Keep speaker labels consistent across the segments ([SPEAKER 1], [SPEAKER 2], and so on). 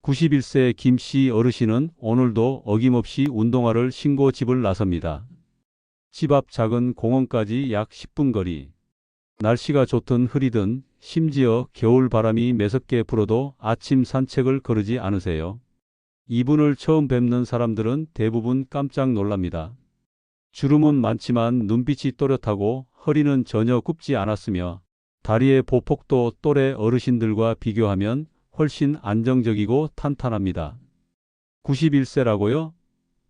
[SPEAKER 1] 91세 김씨 어르신은 오늘도 어김없이 운동화를 신고 집을 나섭니다. 집 앞 작은 공원까지 약 10분 거리. 날씨가 좋든 흐리든 심지어 겨울 바람이 매섭게 불어도 아침 산책을 거르지 않으세요. 이분을 처음 뵙는 사람들은 대부분 깜짝 놀랍니다. 주름은 많지만 눈빛이 또렷하고 허리는 전혀 굽지 않았으며 다리의 보폭도 또래 어르신들과 비교하면 훨씬 안정적이고 탄탄합니다. 91세라고요?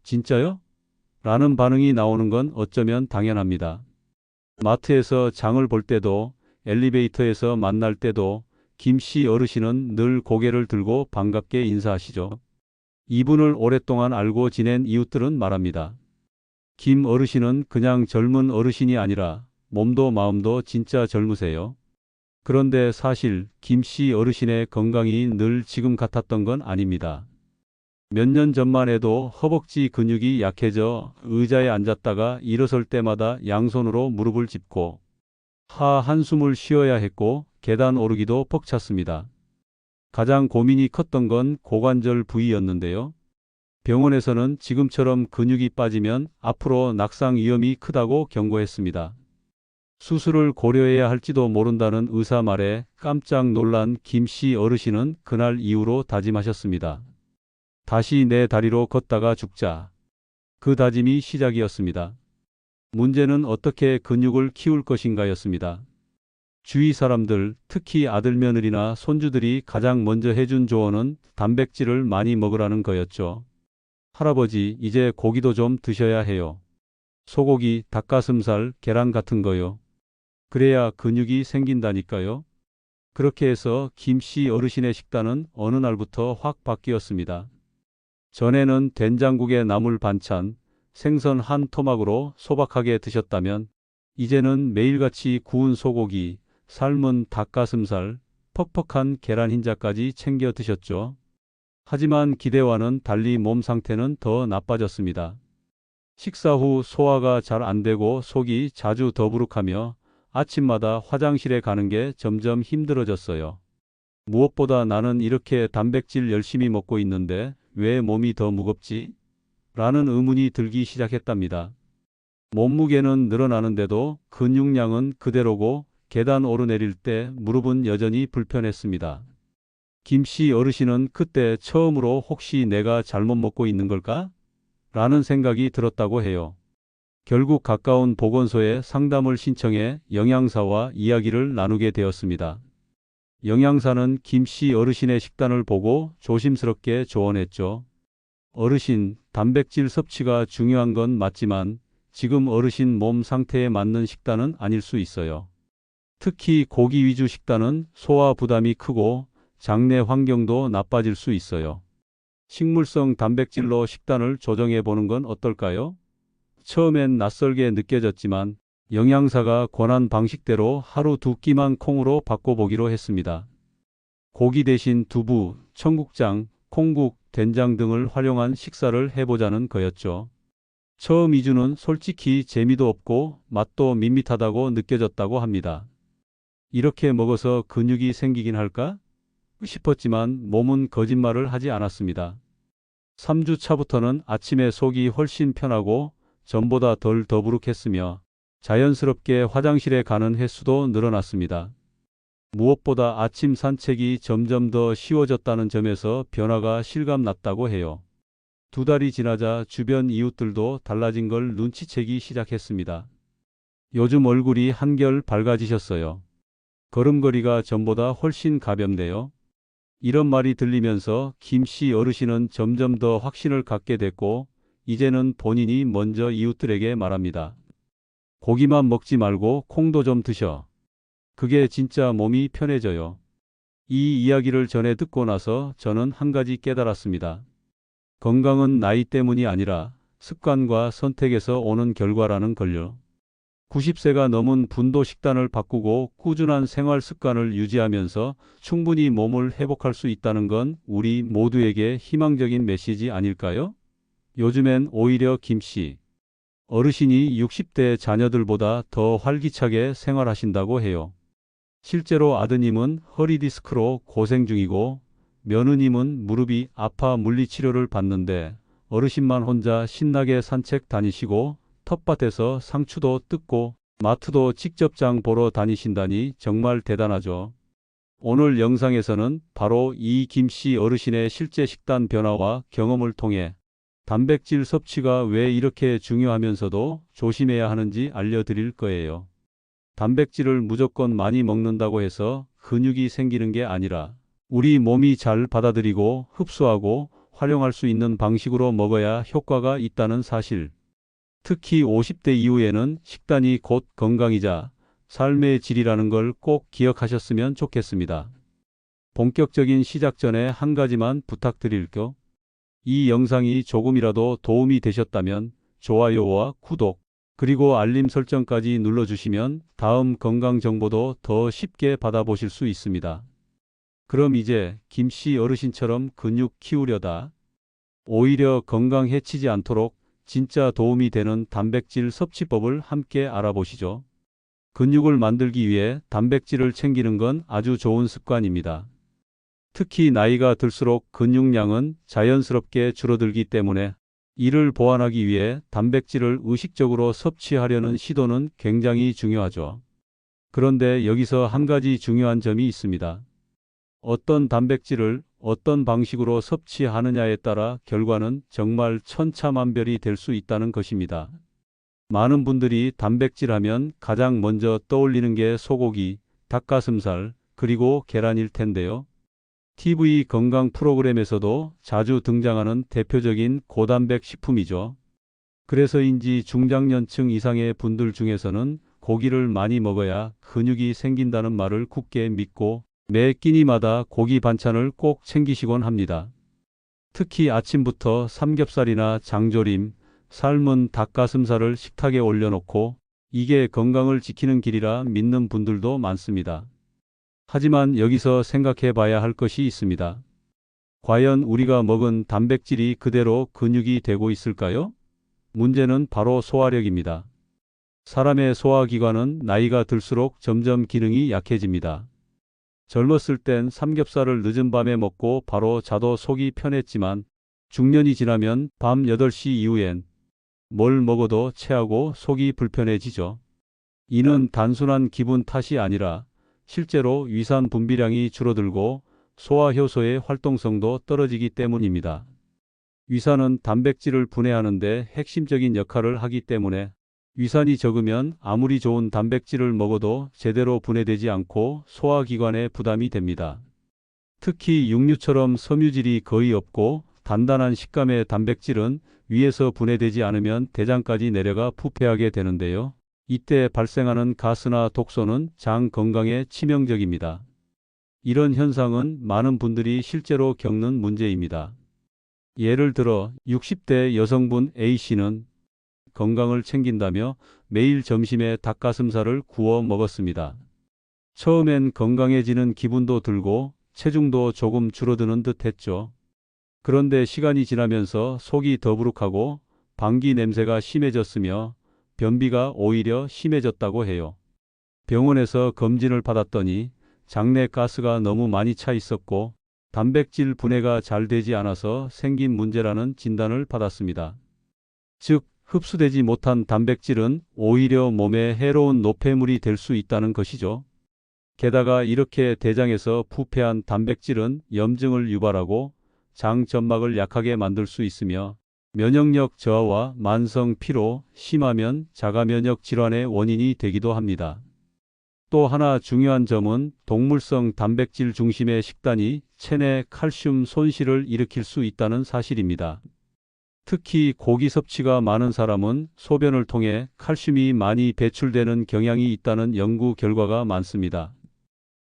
[SPEAKER 1] 진짜요? 라는 반응이 나오는 건 어쩌면 당연합니다. 마트에서 장을 볼 때도 엘리베이터에서 만날 때도 김씨 어르신은 늘 고개를 들고 반갑게 인사하시죠. 이분을 오랫동안 알고 지낸 이웃들은 말합니다. 김 어르신은 그냥 젊은 어르신이 아니라 몸도 마음도 진짜 젊으세요. 그런데 사실 김씨 어르신의 건강이 늘 지금 같았던 건 아닙니다. 몇 년 전만 해도 허벅지 근육이 약해져 의자에 앉았다가 일어설 때마다 양손으로 무릎을 짚고 한숨을 쉬어야 했고 계단 오르기도 벅찼습니다. 가장 고민이 컸던 건 고관절 부위였는데요. 병원에서는 지금처럼 근육이 빠지면 앞으로 낙상 위험이 크다고 경고했습니다. 수술을 고려해야 할지도 모른다는 의사 말에 깜짝 놀란 김씨 어르신은 그날 이후로 다짐하셨습니다. 다시 내 다리로 걷다가 죽자. 그 다짐이 시작이었습니다. 문제는 어떻게 근육을 키울 것인가였습니다. 주위 사람들, 특히 아들 며느리나 손주들이 가장 먼저 해준 조언은 단백질을 많이 먹으라는 거였죠. 할아버지, 이제 고기도 좀 드셔야 해요. 소고기, 닭가슴살, 계란 같은 거요. 그래야 근육이 생긴다니까요. 그렇게 해서 김씨 어르신의 식단은 어느 날부터 확 바뀌었습니다. 전에는 된장국에 나물 반찬, 생선 한 토막으로 소박하게 드셨다면 이제는 매일같이 구운 소고기, 삶은 닭가슴살, 퍽퍽한 계란 흰자까지 챙겨 드셨죠. 하지만 기대와는 달리 몸 상태는 더 나빠졌습니다. 식사 후 소화가 잘 안 되고 속이 자주 더부룩하며 아침마다 화장실에 가는 게 점점 힘들어졌어요. 무엇보다 나는 이렇게 단백질 열심히 먹고 있는데 왜 몸이 더 무겁지? 라는 의문이 들기 시작했답니다. 몸무게는 늘어나는데도 근육량은 그대로고 계단 오르내릴 때 무릎은 여전히 불편했습니다. 김씨 어르신은 그때 처음으로 혹시 내가 잘못 먹고 있는 걸까? 라는 생각이 들었다고 해요. 결국 가까운 보건소에 상담을 신청해 영양사와 이야기를 나누게 되었습니다. 영양사는 김씨 어르신의 식단을 보고 조심스럽게 조언했죠. 어르신, 단백질 섭취가 중요한 건 맞지만 지금 어르신 몸 상태에 맞는 식단은 아닐 수 있어요. 특히 고기 위주 식단은 소화 부담이 크고 장내 환경도 나빠질 수 있어요. 식물성 단백질로 식단을 조정해 보는 건 어떨까요? 처음엔 낯설게 느껴졌지만 영양사가 권한 방식대로 하루 2끼만 콩으로 바꿔보기로 했습니다. 고기 대신 두부, 청국장, 콩국, 된장 등을 활용한 식사를 해보자는 거였죠. 처음 2주는 솔직히 재미도 없고 맛도 밋밋하다고 느껴졌다고 합니다. 이렇게 먹어서 근육이 생기긴 할까? 싶었지만 몸은 거짓말을 하지 않았습니다. 3주 차부터는 아침에 속이 훨씬 편하고 전보다 덜 더부룩했으며 자연스럽게 화장실에 가는 횟수도 늘어났습니다. 무엇보다 아침 산책이 점점 더 쉬워졌다는 점에서 변화가 실감났다고 해요. 2달이 지나자 주변 이웃들도 달라진 걸 눈치채기 시작했습니다. 요즘 얼굴이 한결 밝아지셨어요. 걸음걸이가 전보다 훨씬 가볍네요. 이런 말이 들리면서 김씨 어르신은 점점 더 확신을 갖게 됐고 이제는 본인이 먼저 이웃들에게 말합니다. 고기만 먹지 말고 콩도 좀 드셔. 그게 진짜 몸이 편해져요. 이 이야기를 전해 듣고 나서 저는 한 가지 깨달았습니다. 건강은 나이 때문이 아니라 습관과 선택에서 오는 결과라는 걸요. 90세가 넘은 분도 식단을 바꾸고 꾸준한 생활 습관을 유지하면서 충분히 몸을 회복할 수 있다는 건 우리 모두에게 희망적인 메시지 아닐까요? 요즘엔 오히려 김씨 어르신이 60대 자녀들보다 더 활기차게 생활하신다고 해요. 실제로 아드님은 허리 디스크로 고생 중이고 며느님은 무릎이 아파 물리치료를 받는데 어르신만 혼자 신나게 산책 다니시고 텃밭에서 상추도 뜯고 마트도 직접 장 보러 다니신다니 정말 대단하죠. 오늘 영상에서는 바로 이 김씨 어르신의 실제 식단 변화와 경험을 통해 단백질 섭취가 왜 이렇게 중요하면서도 조심해야 하는지 알려드릴 거예요. 단백질을 무조건 많이 먹는다고 해서 근육이 생기는 게 아니라 우리 몸이 잘 받아들이고 흡수하고 활용할 수 있는 방식으로 먹어야 효과가 있다는 사실. 특히 50대 이후에는 식단이 곧 건강이자 삶의 질이라는 걸 꼭 기억하셨으면 좋겠습니다. 본격적인 시작 전에 한 가지만 부탁드릴게요. 이 영상이 조금이라도 도움이 되셨다면 좋아요와 구독, 그리고 알림 설정까지 눌러주시면 다음 건강 정보도 더 쉽게 받아보실 수 있습니다. 그럼 이제 김씨 어르신처럼 근육 키우려다 오히려 건강 해치지 않도록 진짜 도움이 되는 단백질 섭취법을 함께 알아보시죠. 근육을 만들기 위해 단백질을 챙기는 건 아주 좋은 습관입니다. 특히 나이가 들수록 근육량은 자연스럽게 줄어들기 때문에 이를 보완하기 위해 단백질을 의식적으로 섭취하려는 시도는 굉장히 중요하죠. 그런데 여기서 한 가지 중요한 점이 있습니다. 어떤 단백질을 어떤 방식으로 섭취하느냐에 따라 결과는 정말 천차만별이 될 수 있다는 것입니다. 많은 분들이 단백질 하면 가장 먼저 떠올리는 게 소고기, 닭가슴살, 그리고 계란일 텐데요. TV 건강 프로그램에서도 자주 등장하는 대표적인 고단백 식품이죠. 그래서인지 중장년층 이상의 분들 중에서는 고기를 많이 먹어야 근육이 생긴다는 말을 굳게 믿고 매 끼니마다 고기 반찬을 꼭 챙기시곤 합니다. 특히 아침부터 삼겹살이나 장조림, 삶은 닭가슴살을 식탁에 올려놓고 이게 건강을 지키는 길이라 믿는 분들도 많습니다. 하지만 여기서 생각해 봐야 할 것이 있습니다. 과연 우리가 먹은 단백질이 그대로 근육이 되고 있을까요? 문제는 바로 소화력입니다. 사람의 소화기관은 나이가 들수록 점점 기능이 약해집니다. 젊었을 땐 삼겹살을 늦은 밤에 먹고 바로 자도 속이 편했지만 중년이 지나면 밤 8시 이후엔 뭘 먹어도 체하고 속이 불편해지죠. 이는 단순한 기분 탓이 아니라 실제로 위산 분비량이 줄어들고 소화효소의 활동성도 떨어지기 때문입니다. 위산은 단백질을 분해하는데 핵심적인 역할을 하기 때문에 위산이 적으면 아무리 좋은 단백질을 먹어도 제대로 분해되지 않고 소화기관에 부담이 됩니다. 특히 육류처럼 섬유질이 거의 없고 단단한 식감의 단백질은 위에서 분해되지 않으면 대장까지 내려가 부패하게 되는데요. 이때 발생하는 가스나 독소는 장 건강에 치명적입니다. 이런 현상은 많은 분들이 실제로 겪는 문제입니다. 예를 들어 60대 여성분 A씨는 건강을 챙긴다며 매일 점심에 닭가슴살을 구워 먹었습니다. 처음엔 건강해지는 기분도 들고 체중도 조금 줄어드는 듯 했죠. 그런데 시간이 지나면서 속이 더부룩하고 방귀 냄새가 심해졌으며 변비가 오히려 심해졌다고 해요. 병원에서 검진을 받았더니 장내 가스가 너무 많이 차 있었고 단백질 분해가 잘 되지 않아서 생긴 문제라는 진단을 받았습니다. 즉, 흡수되지 못한 단백질은 오히려 몸에 해로운 노폐물이 될 수 있다는 것이죠. 게다가 이렇게 대장에서 부패한 단백질은 염증을 유발하고 장 점막을 약하게 만들 수 있으며 면역력 저하와 만성 피로, 심하면 자가 면역 질환의 원인이 되기도 합니다. 또 하나 중요한 점은 동물성 단백질 중심의 식단이 체내 칼슘 손실을 일으킬 수 있다는 사실입니다. 특히 고기 섭취가 많은 사람은 소변을 통해 칼슘이 많이 배출되는 경향이 있다는 연구 결과가 많습니다.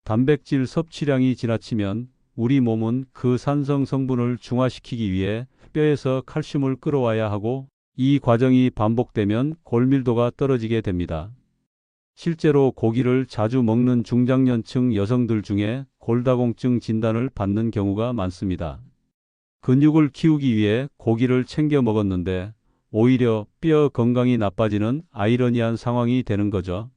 [SPEAKER 1] 단백질 섭취량이 지나치면 우리 몸은 그 산성 성분을 중화시키기 위해 뼈에서 칼슘을 끌어와야 하고 이 과정이 반복되면 골밀도가 떨어지게 됩니다. 실제로 고기를 자주 먹는 중장년층 여성들 중에 골다공증 진단을 받는 경우가 많습니다. 근육을 키우기 위해 고기를 챙겨 먹었는데 오히려 뼈 건강이 나빠지는 아이러니한 상황이 되는 거죠.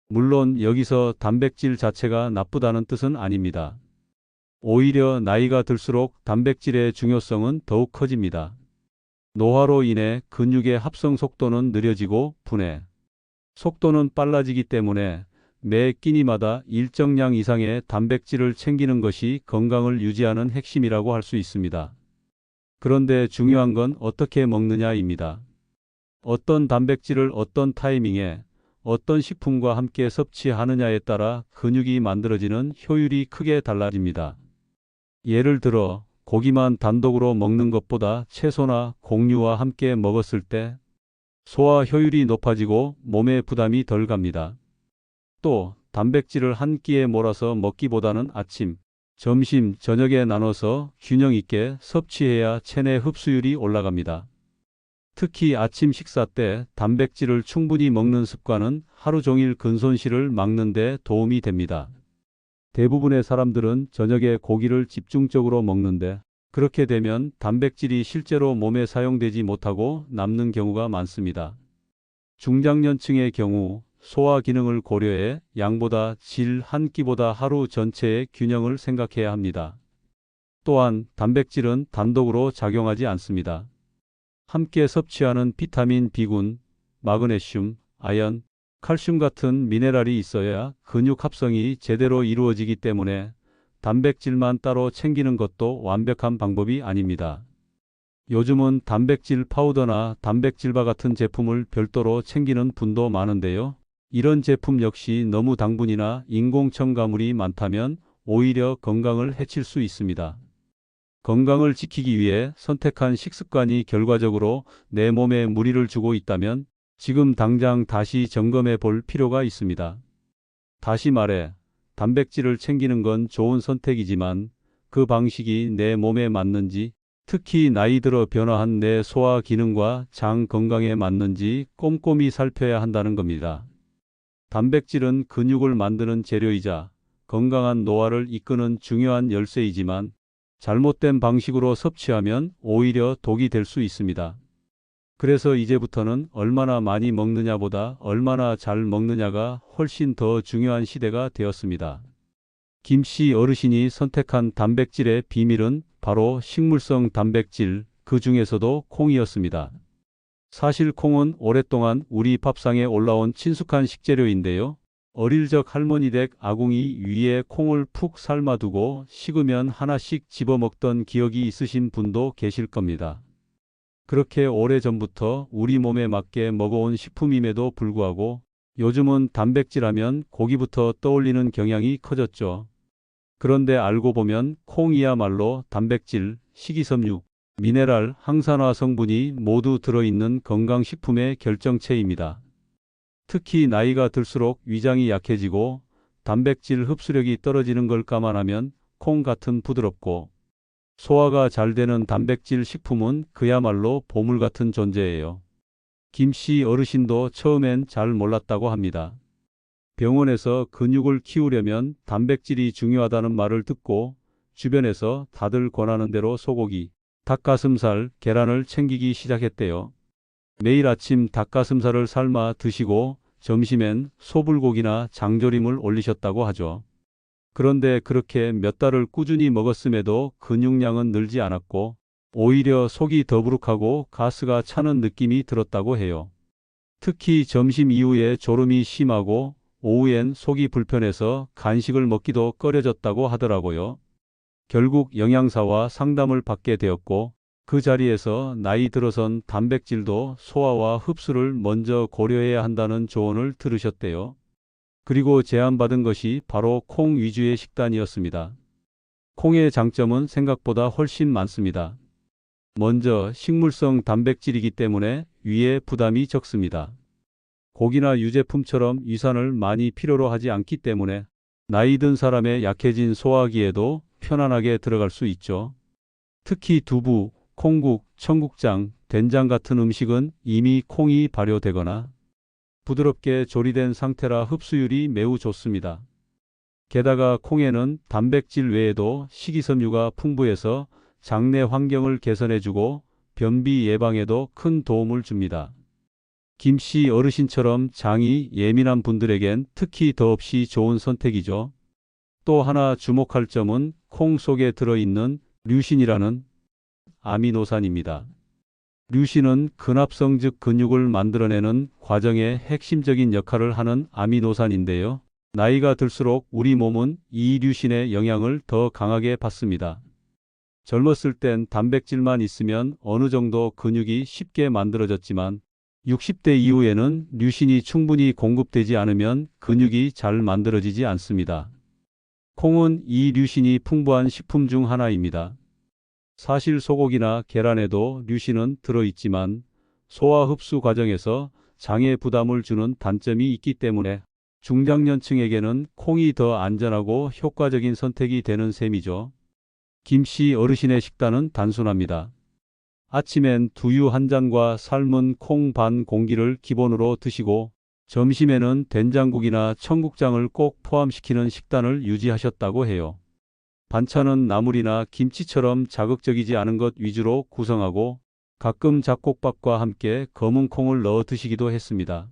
[SPEAKER 1] 물론 여기서 단백질 자체가 나쁘다는 뜻은 아닙니다. 오히려 나이가 들수록 단백질의 중요성은 더욱 커집니다. 노화로 인해 근육의 합성 속도는 느려지고 분해 속도는 빨라지기 때문에 매 끼니마다 일정량 이상의 단백질을 챙기는 것이 건강을 유지하는 핵심이라고 할 수 있습니다. 그런데 중요한 건 어떻게 먹느냐입니다. 어떤 단백질을 어떤 타이밍에 어떤 식품과 함께 섭취하느냐에 따라 근육이 만들어지는 효율이 크게 달라집니다. 예를 들어 고기만 단독으로 먹는 것보다 채소나 곡류와 함께 먹었을 때 소화 효율이 높아지고 몸에 부담이 덜 갑니다. 또 단백질을 한 끼에 몰아서 먹기보다는 아침, 점심, 저녁에 나눠서 균형 있게 섭취해야 체내 흡수율이 올라갑니다. 특히 아침 식사 때 단백질을 충분히 먹는 습관은 하루 종일 근손실을 막는 데 도움이 됩니다. 대부분의 사람들은 저녁에 고기를 집중적으로 먹는데 그렇게 되면 단백질이 실제로 몸에 사용되지 못하고 남는 경우가 많습니다. 중장년층의 경우 소화 기능을 고려해 양보다 질 한 끼보다 하루 전체의 균형을 생각해야 합니다. 또한 단백질은 단독으로 작용하지 않습니다. 함께 섭취하는 비타민 B군, 마그네슘, 아연, 칼슘 같은 미네랄이 있어야 근육 합성이 제대로 이루어지기 때문에 단백질만 따로 챙기는 것도 완벽한 방법이 아닙니다. 요즘은 단백질 파우더나 단백질바 같은 제품을 별도로 챙기는 분도 많은데요. 이런 제품 역시 너무 당분이나 인공 첨가물이 많다면 오히려 건강을 해칠 수 있습니다. 건강을 지키기 위해 선택한 식습관이 결과적으로 내 몸에 무리를 주고 있다면 지금 당장 다시 점검해 볼 필요가 있습니다. 다시 말해, 단백질을 챙기는 건 좋은 선택이지만 그 방식이 내 몸에 맞는지, 특히 나이 들어 변화한 내 소화 기능과 장 건강에 맞는지 꼼꼼히 살펴야 한다는 겁니다. 단백질은 근육을 만드는 재료이자 건강한 노화를 이끄는 중요한 열쇠이지만 잘못된 방식으로 섭취하면 오히려 독이 될 수 있습니다. 그래서 이제부터는 얼마나 많이 먹느냐보다 얼마나 잘 먹느냐가 훨씬 더 중요한 시대가 되었습니다. 김씨 어르신이 선택한 단백질의 비밀은 바로 식물성 단백질, 그 중에서도 콩이었습니다. 사실 콩은 오랫동안 우리 밥상에 올라온 친숙한 식재료인데요. 어릴 적 할머니 댁 아궁이 위에 콩을 푹 삶아두고 식으면 하나씩 집어먹던 기억이 있으신 분도 계실 겁니다. 그렇게 오래전부터 우리 몸에 맞게 먹어온 식품임에도 불구하고 요즘은 단백질하면 고기부터 떠올리는 경향이 커졌죠. 그런데 알고 보면 콩이야말로 단백질, 식이섬유, 미네랄, 항산화 성분이 모두 들어있는 건강식품의 결정체입니다. 특히 나이가 들수록 위장이 약해지고 단백질 흡수력이 떨어지는 걸 감안하면 콩 같은 부드럽고 소화가 잘 되는 단백질 식품은 그야말로 보물 같은 존재예요. 김씨 어르신도 처음엔 잘 몰랐다고 합니다. 병원에서 근육을 키우려면 단백질이 중요하다는 말을 듣고 주변에서 다들 권하는 대로 소고기, 닭가슴살, 계란을 챙기기 시작했대요. 매일 아침 닭가슴살을 삶아 드시고 점심엔 소불고기나 장조림을 올리셨다고 하죠. 그런데 그렇게 몇 달을 꾸준히 먹었음에도 근육량은 늘지 않았고 오히려 속이 더부룩하고 가스가 차는 느낌이 들었다고 해요. 특히 점심 이후에 졸음이 심하고 오후엔 속이 불편해서 간식을 먹기도 꺼려졌다고 하더라고요. 결국 영양사와 상담을 받게 되었고 그 자리에서 나이 들어선 단백질도 소화와 흡수를 먼저 고려해야 한다는 조언을 들으셨대요. 그리고 제안받은 것이 바로 콩 위주의 식단이었습니다. 콩의 장점은 생각보다 훨씬 많습니다. 먼저 식물성 단백질이기 때문에 위에 부담이 적습니다. 고기나 유제품처럼 유산을 많이 필요로 하지 않기 때문에 나이 든 사람의 약해진 소화기에도 편안하게 들어갈 수 있죠. 특히 두부, 콩국, 청국장, 된장 같은 음식은 이미 콩이 발효되거나 부드럽게 조리된 상태라 흡수율이 매우 좋습니다. 게다가 콩에는 단백질 외에도 식이섬유가 풍부해서 장내 환경을 개선해주고 변비 예방에도 큰 도움을 줍니다. 김씨 어르신처럼 장이 예민한 분들에겐 특히 더없이 좋은 선택이죠. 또 하나 주목할 점은 콩 속에 들어있는 류신이라는 아미노산입니다. 류신은 근합성 즉 근육을 만들어내는 과정에 핵심적인 역할을 하는 아미노산인데요. 나이가 들수록 우리 몸은 이 류신의 영향을 더 강하게 받습니다. 젊었을 땐 단백질만 있으면 어느 정도 근육이 쉽게 만들어졌지만 60대 이후에는 류신이 충분히 공급되지 않으면 근육이 잘 만들어지지 않습니다. 콩은 이 류신이 풍부한 식품 중 하나입니다. 사실 소고기나 계란에도 류신은 들어있지만 소화 흡수 과정에서 장에 부담을 주는 단점이 있기 때문에 중장년층에게는 콩이 더 안전하고 효과적인 선택이 되는 셈이죠. 김씨 어르신의 식단은 단순합니다. 아침엔 두유 한 잔과 삶은 콩 반 공기를 기본으로 드시고 점심에는 된장국이나 청국장을 꼭 포함시키는 식단을 유지하셨다고 해요. 반찬은 나물이나 김치처럼 자극적이지 않은 것 위주로 구성하고 가끔 잡곡밥과 함께 검은 콩을 넣어 드시기도 했습니다.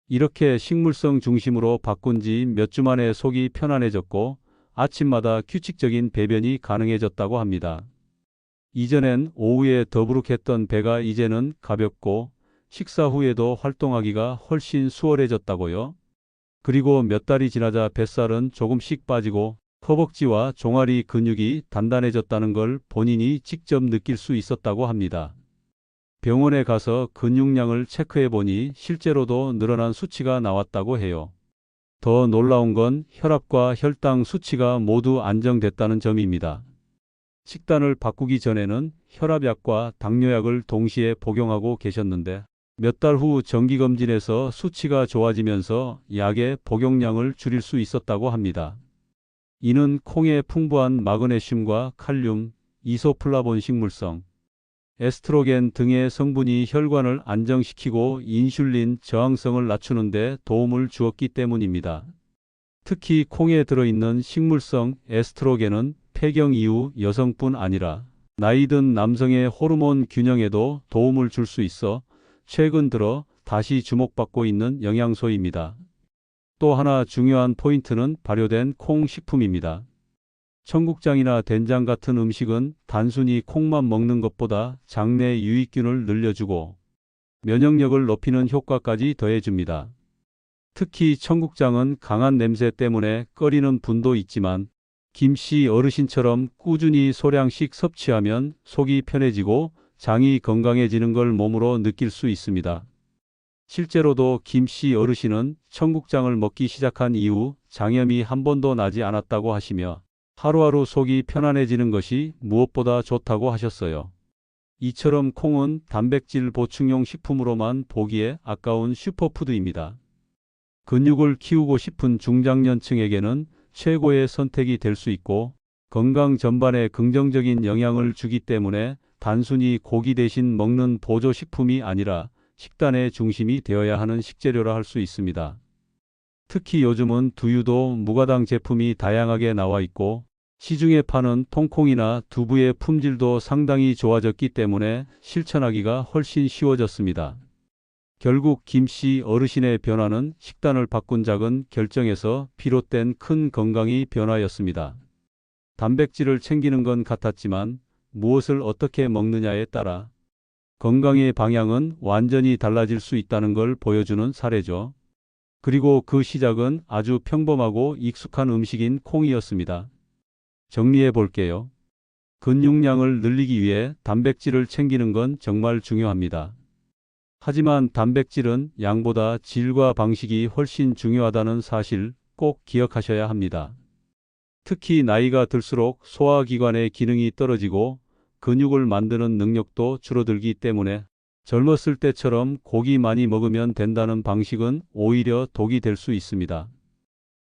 [SPEAKER 1] 이렇게 식물성 중심으로 바꾼 지 몇 주 만에 속이 편안해졌고 아침마다 규칙적인 배변이 가능해졌다고 합니다. 이전엔 오후에 더부룩했던 배가 이제는 가볍고 식사 후에도 활동하기가 훨씬 수월해졌다고요. 그리고 몇 달이 지나자 뱃살은 조금씩 빠지고 허벅지와 종아리 근육이 단단해졌다는 걸 본인이 직접 느낄 수 있었다고 합니다. 병원에 가서 근육량을 체크해 보니 실제로도 늘어난 수치가 나왔다고 해요. 더 놀라운 건 혈압과 혈당 수치가 모두 안정됐다는 점입니다. 식단을 바꾸기 전에는 혈압약과 당뇨약을 동시에 복용하고 계셨는데 몇 달 후 정기검진에서 수치가 좋아지면서 약의 복용량을 줄일 수 있었다고 합니다. 이는 콩의 풍부한 마그네슘과 칼륨, 이소플라본 식물성, 에스트로겐 등의 성분이 혈관을 안정시키고 인슐린 저항성을 낮추는 데 도움을 주었기 때문입니다. 특히 콩에 들어있는 식물성 에스트로겐은 폐경 이후 여성뿐 아니라 나이 든 남성의 호르몬 균형에도 도움을 줄 수 있어 최근 들어 다시 주목받고 있는 영양소입니다. 또 하나 중요한 포인트는 발효된 콩 식품입니다. 청국장이나 된장 같은 음식은 단순히 콩만 먹는 것보다 장내 유익균을 늘려주고 면역력을 높이는 효과까지 더해줍니다. 특히 청국장은 강한 냄새 때문에 꺼리는 분도 있지만 김씨 어르신처럼 꾸준히 소량씩 섭취하면 속이 편해지고 장이 건강해지는 걸 몸으로 느낄 수 있습니다. 실제로도 김씨 어르신은 청국장을 먹기 시작한 이후 장염이 한 번도 나지 않았다고 하시며 하루하루 속이 편안해지는 것이 무엇보다 좋다고 하셨어요. 이처럼 콩은 단백질 보충용 식품으로만 보기에 아까운 슈퍼푸드입니다. 근육을 키우고 싶은 중장년층에게는 최고의 선택이 될 수 있고 건강 전반에 긍정적인 영향을 주기 때문에 단순히 고기 대신 먹는 보조식품이 아니라 식단의 중심이 되어야 하는 식재료라 할 수 있습니다. 특히 요즘은 두유도 무가당 제품이 다양하게 나와 있고 시중에 파는 통콩이나 두부의 품질도 상당히 좋아졌기 때문에 실천하기가 훨씬 쉬워졌습니다. 결국 김씨 어르신의 변화는 식단을 바꾼 작은 결정에서 비롯된 큰 건강의 변화였습니다. 단백질을 챙기는 건 같았지만 무엇을 어떻게 먹느냐에 따라 건강의 방향은 완전히 달라질 수 있다는 걸 보여주는 사례죠. 그리고 그 시작은 아주 평범하고 익숙한 음식인 콩이었습니다. 정리해 볼게요. 근육량을 늘리기 위해 단백질을 챙기는 건 정말 중요합니다. 하지만 단백질은 양보다 질과 방식이 훨씬 중요하다는 사실 꼭 기억하셔야 합니다. 특히 나이가 들수록 소화기관의 기능이 떨어지고 근육을 만드는 능력도 줄어들기 때문에 젊었을 때처럼 고기 많이 먹으면 된다는 방식은 오히려 독이 될 수 있습니다.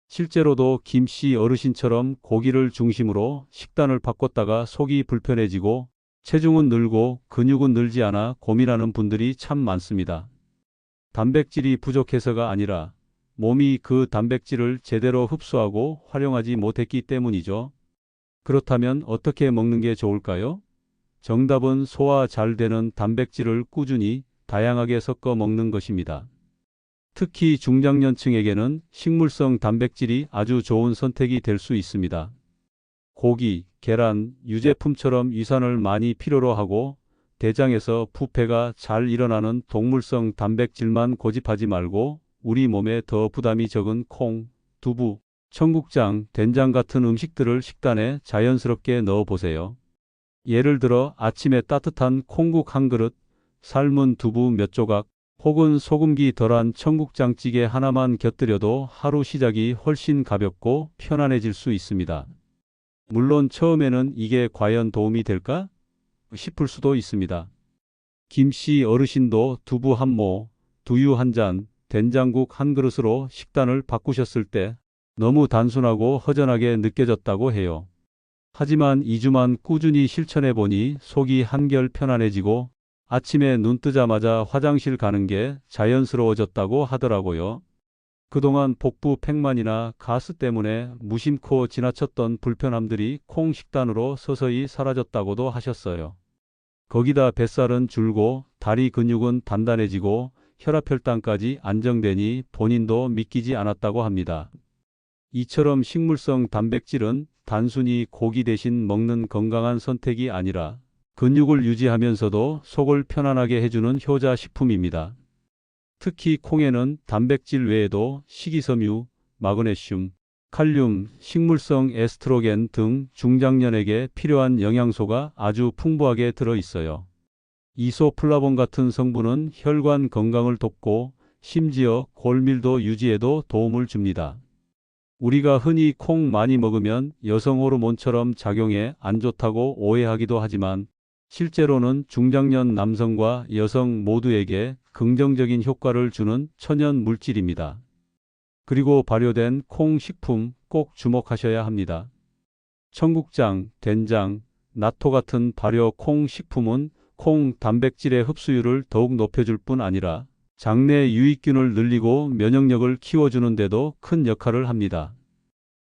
[SPEAKER 1] 실제로도 김씨 어르신처럼 고기를 중심으로 식단을 바꿨다가 속이 불편해지고 체중은 늘고 근육은 늘지 않아 고민하는 분들이 참 많습니다. 단백질이 부족해서가 아니라 몸이 그 단백질을 제대로 흡수하고 활용하지 못했기 때문이죠. 그렇다면 어떻게 먹는 게 좋을까요? 정답은 소화 잘 되는 단백질을 꾸준히 다양하게 섞어 먹는 것입니다. 특히 중장년층에게는 식물성 단백질이 아주 좋은 선택이 될 수 있습니다. 고기, 계란, 유제품처럼 위산을 많이 필요로 하고 대장에서 부패가 잘 일어나는 동물성 단백질만 고집하지 말고 우리 몸에 더 부담이 적은 콩, 두부, 청국장, 된장 같은 음식들을 식단에 자연스럽게 넣어 보세요. 예를 들어 아침에 따뜻한 콩국 한 그릇, 삶은 두부 몇 조각, 혹은 소금기 덜한 청국장찌개 하나만 곁들여도 하루 시작이 훨씬 가볍고 편안해질 수 있습니다. 물론 처음에는 이게 과연 도움이 될까 싶을 수도 있습니다. 김씨 어르신도 두부 한 모, 두유 한 잔, 된장국 한 그릇으로 식단을 바꾸셨을 때 너무 단순하고 허전하게 느껴졌다고 해요. 하지만 2주만 꾸준히 실천해 보니 속이 한결 편안해지고 아침에 눈 뜨자마자 화장실 가는 게 자연스러워졌다고 하더라고요. 그동안 복부 팽만이나 가스 때문에 무심코 지나쳤던 불편함들이 콩 식단으로 서서히 사라졌다고도 하셨어요. 거기다 뱃살은 줄고 다리 근육은 단단해지고 혈압혈당까지 안정되니 본인도 믿기지 않았다고 합니다. 이처럼 식물성 단백질은 단순히 고기 대신 먹는 건강한 선택이 아니라 근육을 유지하면서도 속을 편안하게 해주는 효자 식품입니다. 특히 콩에는 단백질 외에도 식이섬유, 마그네슘, 칼륨, 식물성 에스트로겐 등 중장년에게 필요한 영양소가 아주 풍부하게 들어 있어요. 이소플라본 같은 성분은 혈관 건강을 돕고 심지어 골밀도 유지에도 도움을 줍니다. 우리가 흔히 콩 많이 먹으면 여성 호르몬처럼 작용해 안 좋다고 오해하기도 하지만 실제로는 중장년 남성과 여성 모두에게 긍정적인 효과를 주는 천연 물질입니다. 그리고 발효된 콩 식품 꼭 주목하셔야 합니다. 청국장, 된장, 나토 같은 발효 콩 식품은 콩 단백질의 흡수율을 더욱 높여줄 뿐 아니라 장내 유익균을 늘리고 면역력을 키워주는 데도 큰 역할을 합니다.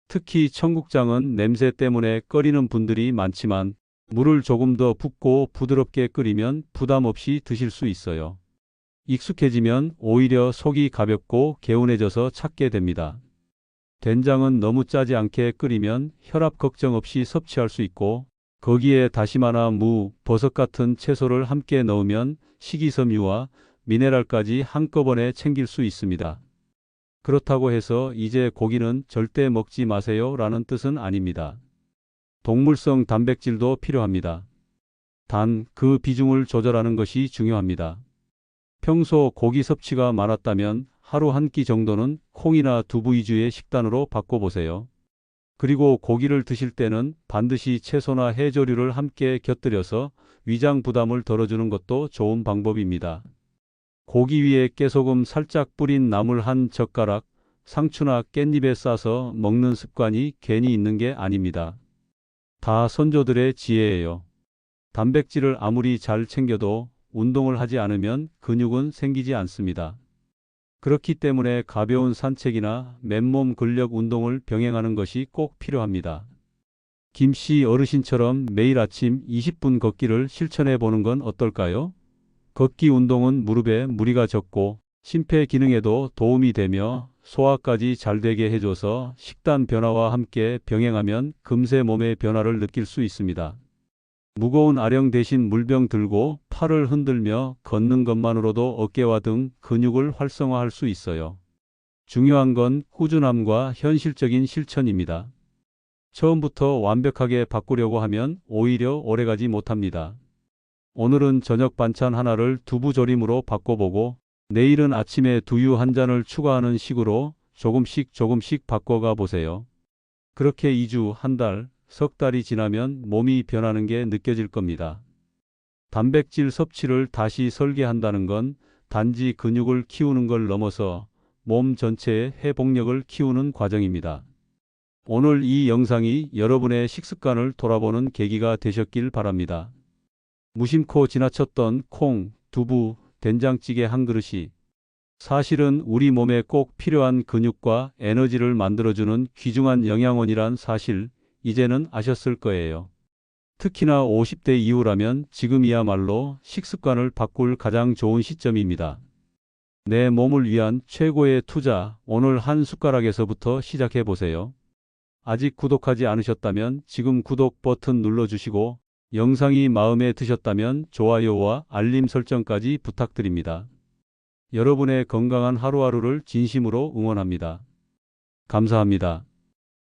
[SPEAKER 1] 특히 청국장은 냄새 때문에 꺼리는 분들이 많지만 물을 조금 더 붓고 부드럽게 끓이면 부담 없이 드실 수 있어요. 익숙해지면 오히려 속이 가볍고 개운해져서 찾게 됩니다. 된장은 너무 짜지 않게 끓이면 혈압 걱정 없이 섭취할 수 있고 거기에 다시마나 무, 버섯 같은 채소를 함께 넣으면 식이섬유와 미네랄까지 한꺼번에 챙길 수 있습니다. 그렇다고 해서 이제 고기는 절대 먹지 마세요 라는 뜻은 아닙니다. 동물성 단백질도 필요합니다. 단 그 비중을 조절하는 것이 중요합니다. 평소 고기 섭취가 많았다면 하루 한 끼 정도는 콩이나 두부 위주의 식단으로 바꿔보세요. 그리고 고기를 드실 때는 반드시 채소나 해조류를 함께 곁들여서 위장 부담을 덜어주는 것도 좋은 방법입니다. 고기 위에 깨소금 살짝 뿌린 나물 한 젓가락, 상추나 깻잎에 싸서 먹는 습관이 괜히 있는 게 아닙니다. 다 선조들의 지혜예요. 단백질을 아무리 잘 챙겨도 운동을 하지 않으면 근육은 생기지 않습니다. 그렇기 때문에 가벼운 산책이나 맨몸 근력 운동을 병행하는 것이 꼭 필요합니다. 김씨 어르신처럼 매일 아침 20분 걷기를 실천해 보는 건 어떨까요? 걷기 운동은 무릎에 무리가 적고 심폐 기능에도 도움이 되며 소화까지 잘 되게 해줘서 식단 변화와 함께 병행하면 금세 몸의 변화를 느낄 수 있습니다. 무거운 아령 대신 물병 들고 팔을 흔들며 걷는 것만으로도 어깨와 등 근육을 활성화할 수 있어요. 중요한 건 꾸준함과 현실적인 실천입니다. 처음부터 완벽하게 바꾸려고 하면 오히려 오래가지 못합니다. 오늘은 저녁 반찬 하나를 두부조림으로 바꿔보고 내일은 아침에 두유 한 잔을 추가하는 식으로 조금씩 바꿔가 보세요. 그렇게 2주, 한 달, 석 달이 지나면 몸이 변하는 게 느껴질 겁니다. 단백질 섭취를 다시 설계한다는 건 단지 근육을 키우는 걸 넘어서 몸 전체의 회복력을 키우는 과정입니다. 오늘 이 영상이 여러분의 식습관을 돌아보는 계기가 되셨길 바랍니다. 무심코 지나쳤던 콩, 두부, 된장찌개 한 그릇이 사실은 우리 몸에 꼭 필요한 근육과 에너지를 만들어주는 귀중한 영양원이란 사실 이제는 아셨을 거예요. 특히나 50대 이후라면 지금이야말로 식습관을 바꿀 가장 좋은 시점입니다. 내 몸을 위한 최고의 투자, 오늘 한 숟가락에서부터 시작해 보세요. 아직 구독하지 않으셨다면 지금 구독 버튼 눌러주시고 영상이 마음에 드셨다면 좋아요와 알림 설정까지 부탁드립니다. 여러분의 건강한 하루하루를 진심으로 응원합니다. 감사합니다.